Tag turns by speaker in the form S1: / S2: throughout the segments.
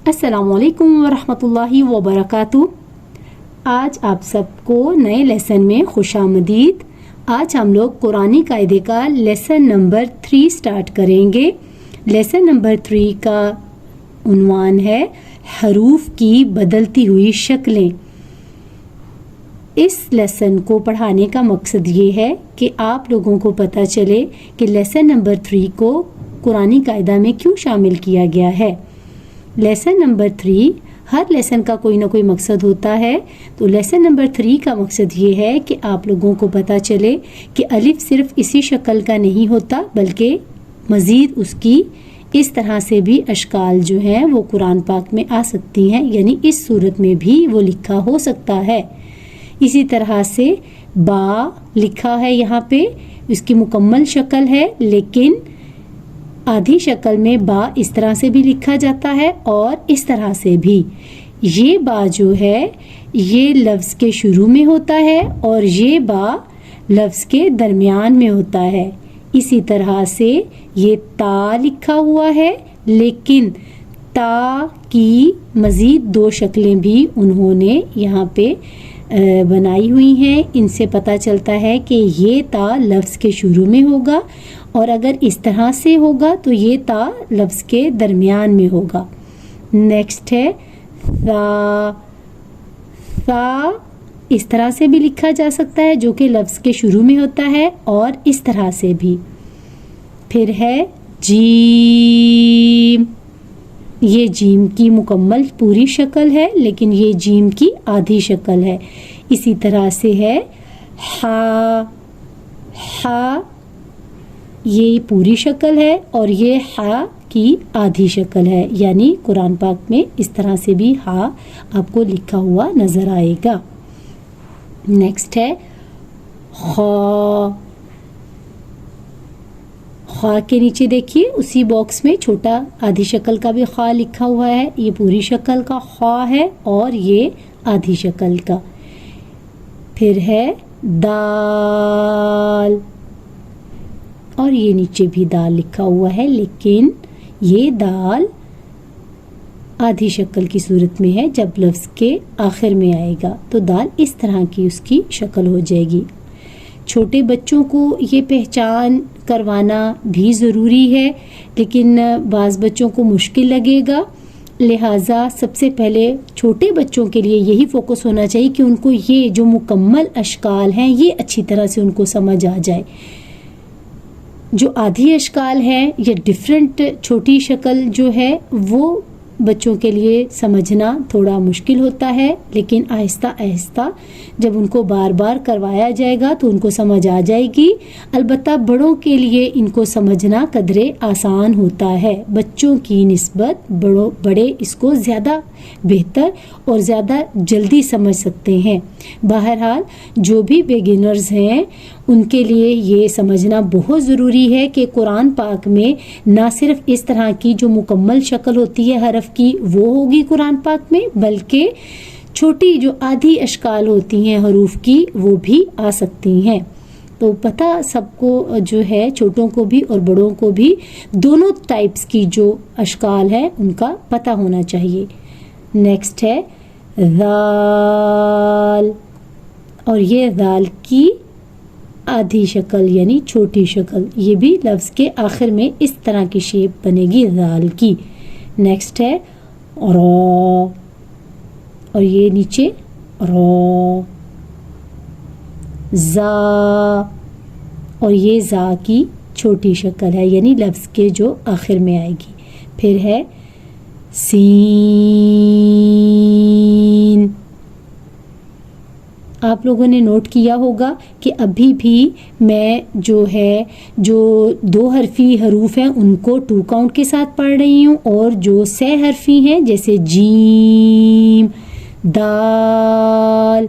S1: السلام علیکم ورحمۃ اللہ وبرکاتہ۔ آج آپ سب کو نئے لیسن میں خوش آمدید۔ آج ہم لوگ قرآنی قاعدے کا لیسن نمبر 3 سٹارٹ کریں گے۔ لیسن نمبر 3 کا عنوان ہے حروف کی بدلتی ہوئی شکلیں۔ اس لیسن کو پڑھانے کا مقصد یہ ہے کہ آپ لوگوں کو پتہ چلے کہ لیسن نمبر 3 کو قرآنی قاعدہ میں کیوں شامل کیا گیا ہے۔ لیسن نمبر 3 ہر لیسن کا کوئی نہ کوئی مقصد ہوتا ہے، تو لیسن نمبر 3 کا مقصد یہ ہے کہ آپ لوگوں کو پتہ چلے کہ الف صرف اسی شکل کا نہیں ہوتا، بلکہ مزید اس کی اس طرح سے بھی اشکال جو ہیں وہ قرآن پاک میں آ سکتی ہیں، یعنی اس صورت میں بھی وہ لکھا ہو سکتا ہے۔ اسی طرح سے با لکھا ہے، یہاں پہ اس کی مکمل شکل ہے، لیکن آدھی شکل میں با اس طرح سے بھی لکھا جاتا ہے اور اس طرح سے بھی۔ یہ با جو ہے یہ لفظ کے شروع میں ہوتا ہے اور یہ با لفظ کے درمیان میں ہوتا ہے۔ اسی طرح سے یہ تا لکھا ہوا ہے، لیکن تا کی مزید 2 شکلیں بھی انہوں نے یہاں پہ بنائی ہوئی ہیں۔ ان سے پتہ چلتا ہے کہ یہ تا لفظ کے شروع میں ہوگا، اور اگر اس طرح سے ہوگا تو یہ تا لفظ کے درمیان میں ہوگا۔ نیکسٹ ہے ثا۔ ثا اس طرح سے بھی لکھا جا سکتا ہے، جو کہ لفظ کے شروع میں ہوتا ہے، اور اس طرح سے بھی۔ پھر ہے جیم۔ یہ جیم کی مکمل پوری شکل ہے، لیکن یہ جیم کی آدھی شکل ہے۔ اسی طرح سے ہے ہا۔ ہا یہ پوری شکل ہے اور یہ ہا کی آدھی شکل ہے، یعنی قرآن پاک میں اس طرح سے بھی ہا آپ کو لکھا ہوا نظر آئے گا۔ نیکسٹ ہے خا۔ خا کے نیچے دیکھیے اسی باکس میں چھوٹا آدھی شکل کا بھی خا لکھا ہوا ہے۔ یہ پوری شکل کا خا ہے اور یہ آدھی شکل کا۔ پھر ہے دال، اور یہ نیچے بھی دال لکھا ہوا ہے، لیکن یہ دال آدھی شکل کی صورت میں ہے۔ جب لفظ کے آخر میں آئے گا تو دال اس طرح کی اس کی شکل ہو جائے گی۔ چھوٹے بچوں کو یہ پہچان کروانا بھی ضروری ہے، لیکن بعض بچوں کو مشکل لگے گا، لہٰذا سب سے پہلے چھوٹے بچوں کے لیے یہی فوکس ہونا چاہیے کہ ان کو یہ جو مکمل اشکال ہیں یہ اچھی طرح سے ان کو سمجھ آ جائے۔ جو آدھی اشکال ہے یا ڈیفرنٹ چھوٹی شکل جو ہے وہ بچوں کے لیے سمجھنا تھوڑا مشکل ہوتا ہے، لیکن آہستہ آہستہ جب ان کو بار بار کروایا جائے گا تو ان کو سمجھ آ جائے گی۔ البتہ بڑوں کے لیے ان کو سمجھنا قدرے آسان ہوتا ہے، بچوں کی نسبت بڑے اس کو زیادہ بہتر اور زیادہ جلدی سمجھ سکتے ہیں۔ بہرحال جو بھی بگنرز ہیں ان کے لیے یہ سمجھنا بہت ضروری ہے کہ قرآن پاک میں نہ صرف اس طرح کی جو مکمل شکل ہوتی ہے حرف کی وہ ہوگی قرآن پاک میں، بلکہ چھوٹی جو آدھی اشکال ہوتی ہیں حروف کی وہ بھی آ سکتی ہیں۔ تو پتہ سب کو جو ہے، چھوٹوں کو بھی اور بڑوں کو بھی، دونوں ٹائپس کی جو اشکال ہے ان کا پتہ ہونا چاہیے۔ نیکسٹ ہے ذال، اور یہ ذال کی آدھی شکل یعنی چھوٹی شکل، یہ بھی لفظ کے آخر میں اس طرح کی شیپ بنے گی ذال کی۔ نیکسٹ ہے را، اور یہ نیچے را۔ زا، اور یہ زا کی چھوٹی شکل ہے، یعنی لفظ کے جو آخر میں آئے گی۔ پھر ہے سین۔ آپ لوگوں نے نوٹ کیا ہوگا کہ ابھی بھی میں جو 2 حرفی حروف ہیں ان کو 2 کاؤنٹ کے ساتھ پڑھ رہی ہوں، اور جو 6 حرفی ہیں جیسے جیم، دال،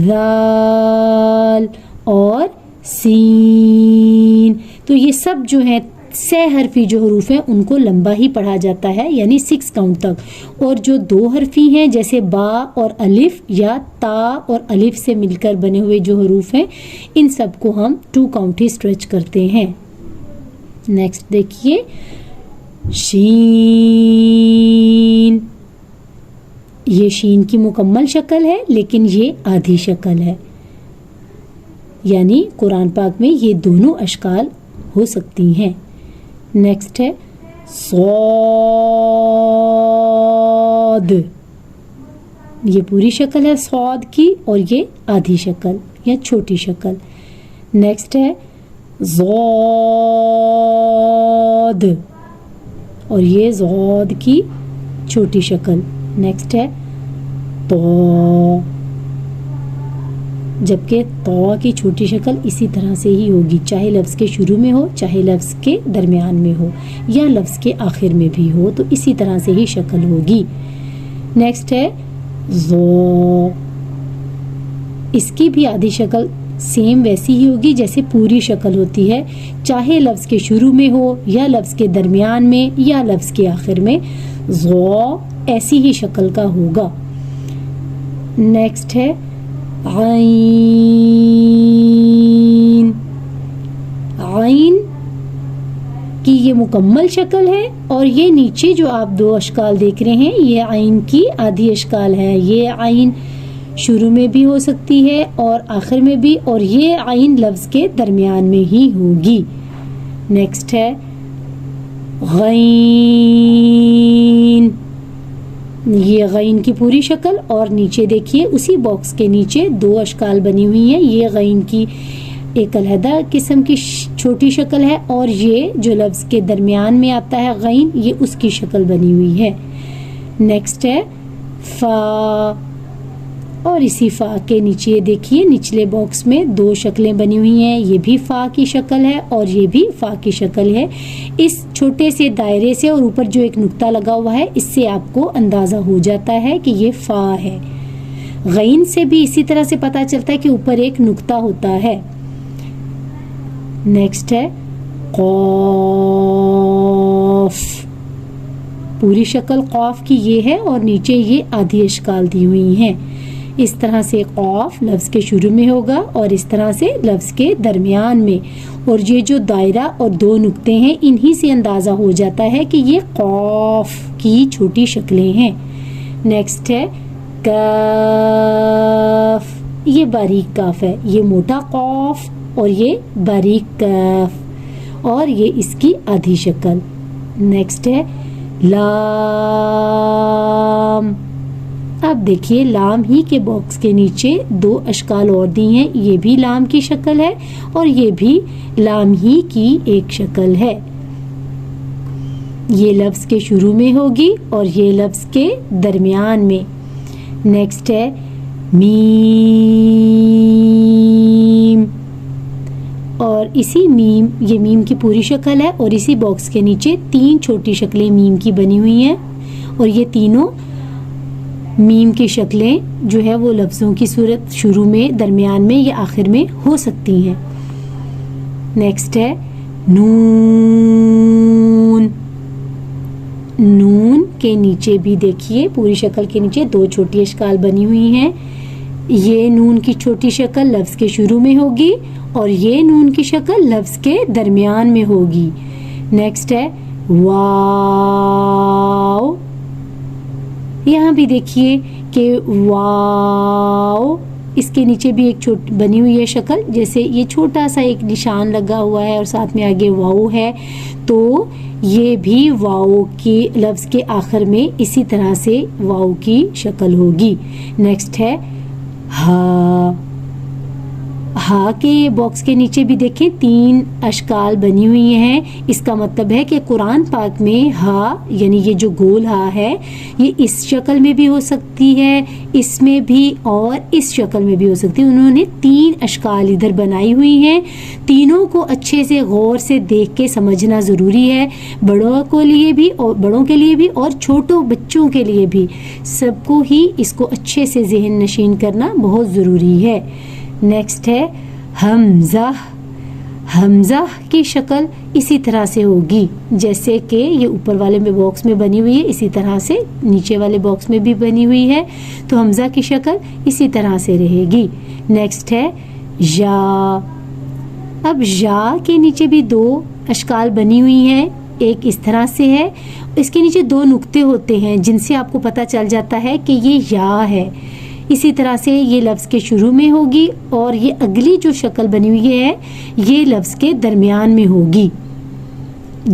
S1: ذال اور سین، تو یہ سب جو ہیں 6 حرفی جو حروف ہیں ان کو لمبا ہی پڑھا جاتا ہے، یعنی 6 کاؤنٹ تک۔ اور جو 2 حرفی ہیں جیسے با اور الف، یا تا اور الف سے مل کر بنے ہوئے جو حروف ہیں ان سب کو ہم 2 کاؤنٹ ہی اسٹریچ کرتے ہیں۔ نیکسٹ دیکھیے شین، یہ شین کی مکمل شکل ہے لیکن یہ آدھی شکل ہے، یعنی قرآن پاک میں یہ دونوں اشکال ہو سکتی ہیں۔ نیکسٹ ہے صاد، یہ پوری شکل ہے صاد کی اور یہ آدھی شکل یا چھوٹی شکل۔ نیکسٹ ہے ضاد، اور یہ ضاد کی چھوٹی شکل۔ نیکسٹ ہے تو، جبکہ تو کی چھوٹی شکل اسی طرح سے ہی ہوگی، چاہے لفظ کے شروع میں ہو، چاہے لفظ کے درمیان میں ہو، یا لفظ کے آخر میں بھی ہو، تو اسی طرح سے ہی شکل ہوگی۔ نیکسٹ ہے زو، اس کی بھی آدھی شکل سیم ویسی ہی ہوگی جیسے پوری شکل ہوتی ہے، چاہے لفظ کے شروع میں ہو یا لفظ کے درمیان میں یا لفظ کے آخر میں، زو ایسی ہی شکل کا ہوگا۔ نیکسٹ ہے عین، عین کی یہ مکمل شکل ہے اور یہ نیچے جو آپ دو اشکال دیکھ رہے ہیں یہ عین کی آدھی اشکال ہے۔ یہ عین شروع میں بھی ہو سکتی ہے اور آخر میں بھی، اور یہ عین لفظ کے درمیان میں ہی ہوگی۔ نیکسٹ ہے غین، یہ غین کی پوری شکل، اور نیچے دیکھیے اسی باکس کے نیچے دو اشکال بنی ہوئی ہیں، یہ غین کی ایک علیحدہ قسم کی چھوٹی شکل ہے اور یہ جو لفظ کے درمیان میں آتا ہے غین، یہ اس کی شکل بنی ہوئی ہے۔ نیکسٹ ہے فا، اور اسی فا کے نیچے دیکھیے نچلے باکس میں دو شکلیں بنی ہوئی ہیں، یہ بھی فا کی شکل ہے اور یہ بھی فا کی شکل ہے۔ اس چھوٹے سے دائرے سے اور اوپر جو ایک نقطہ لگا ہوا ہے اس سے آپ کو اندازہ ہو جاتا ہے کہ یہ فا ہے۔ غین سے بھی اسی طرح سے پتہ چلتا ہے کہ اوپر ایک نقطہ ہوتا ہے۔ نیکسٹ ہے قاف، پوری شکل قاف کی یہ ہے اور نیچے یہ آدھی اشکال دی ہوئی ہیں۔ اس طرح سے قاف لفظ کے شروع میں ہوگا اور اس طرح سے لفظ کے درمیان میں، اور یہ جو دائرہ اور دو نقطے ہیں انہی سے اندازہ ہو جاتا ہے کہ یہ قاف کی چھوٹی شکلیں ہیں۔ نیکسٹ ہے کاف، یہ باریک کاف ہے، یہ موٹا قاف اور یہ باریک کاف، اور یہ اس کی آدھی شکل۔ نیکسٹ ہے لام، اب دیکھیے لام ہی کے باکس کے نیچے دو اشکال اور دی ہیں، یہ بھی لام کی شکل ہے اور یہ بھی لام ہی کی ایک شکل ہے۔ یہ لفظ کے شروع میں ہوگی اور یہ لفظ کے درمیان میں۔ نیکسٹ ہے میم، اور اسی میم، یہ میم کی پوری شکل ہے اور اسی باکس کے نیچے تین چھوٹی شکلیں میم کی بنی ہوئی ہیں، اور یہ تینوں میم کی شکلیں جو ہے وہ لفظوں کی صورت شروع میں، درمیان میں یا آخر میں ہو سکتی ہیں۔ نیکسٹ ہے نون، نون کے نیچے بھی دیکھیے پوری شکل کے نیچے دو چھوٹی اشکال بنی ہوئی ہیں، یہ نون کی چھوٹی شکل لفظ کے شروع میں ہوگی اور یہ نون کی شکل لفظ کے درمیان میں ہوگی۔ نیکسٹ ہے واو، یہاں بھی دیکھیے کہ واو اس کے نیچے بھی ایک بنی ہوئی ہے شکل، جیسے یہ چھوٹا سا ایک نشان لگا ہوا ہے اور ساتھ میں آگے واو ہے، تو یہ بھی واو کی لفظ کے آخر میں اسی طرح سے واو کی شکل ہوگی۔ نیکسٹ ہے ہا، ہا کے باکس کے نیچے بھی دیکھیں تین اشکال بنی ہوئی ہیں، اس کا مطلب ہے کہ قرآن پاک میں ہا یعنی یہ جو گول ہا ہے یہ اس شکل میں بھی ہو سکتی ہے، اس میں بھی اور اس شکل میں بھی ہو سکتی ہے۔ انہوں نے تین اشکال ادھر بنائی ہوئی ہیں، تینوں کو اچھے سے غور سے دیکھ کے سمجھنا ضروری ہے، بڑوں کے لیے بھی اور بڑوں کے لیے بھی اور چھوٹوں بچوں کے لیے بھی، سب کو ہی اس کو اچھے سے ذہن نشین کرنا بہت ضروری ہے۔ نیکسٹ ہے حمزہ، حمزہ کی شکل اسی طرح سے ہوگی جیسے کہ یہ اوپر والے میں باکس میں بنی ہوئی ہے، اسی طرح سے نیچے والے باکس میں بھی بنی ہوئی ہے، تو حمزہ کی شکل اسی طرح سے رہے گی۔ نیکسٹ ہے یا، اب یا کے نیچے بھی دو اشکال بنی ہوئی ہیں، ایک اس طرح سے ہے، اس کے نیچے 2 نقطے ہوتے ہیں جن سے آپ کو پتہ چل جاتا ہے کہ یہ یا ہے۔ اسی طرح سے یہ لفظ کے شروع میں ہوگی اور یہ اگلی جو شکل بنی ہوئی ہے یہ لفظ کے درمیان میں ہوگی۔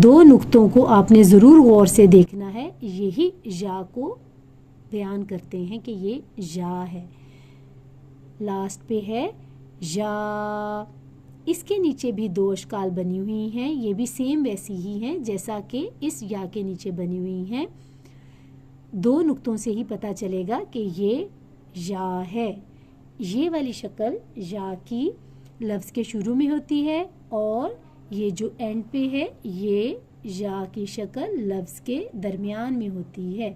S1: 2 نقطوں کو آپ نے ضرور غور سے دیکھنا ہے، یہی یا کو بیان کرتے ہیں کہ یہ یا ہے۔ لاسٹ پہ ہے یا، اس کے نیچے بھی 2 اشکال بنی ہوئی ہیں، یہ بھی سیم ویسی ہی ہیں جیسا کہ اس یا کے نیچے بنی ہوئی ہیں۔ 2 نقطوں سے ہی پتہ چلے گا کہ یہ یا ہے۔ یہ والی شکل یا کی لفظ کے شروع میں ہوتی ہے اور یہ جو اینڈ پہ ہے یہ یا کی شکل لفظ کے درمیان میں ہوتی ہے۔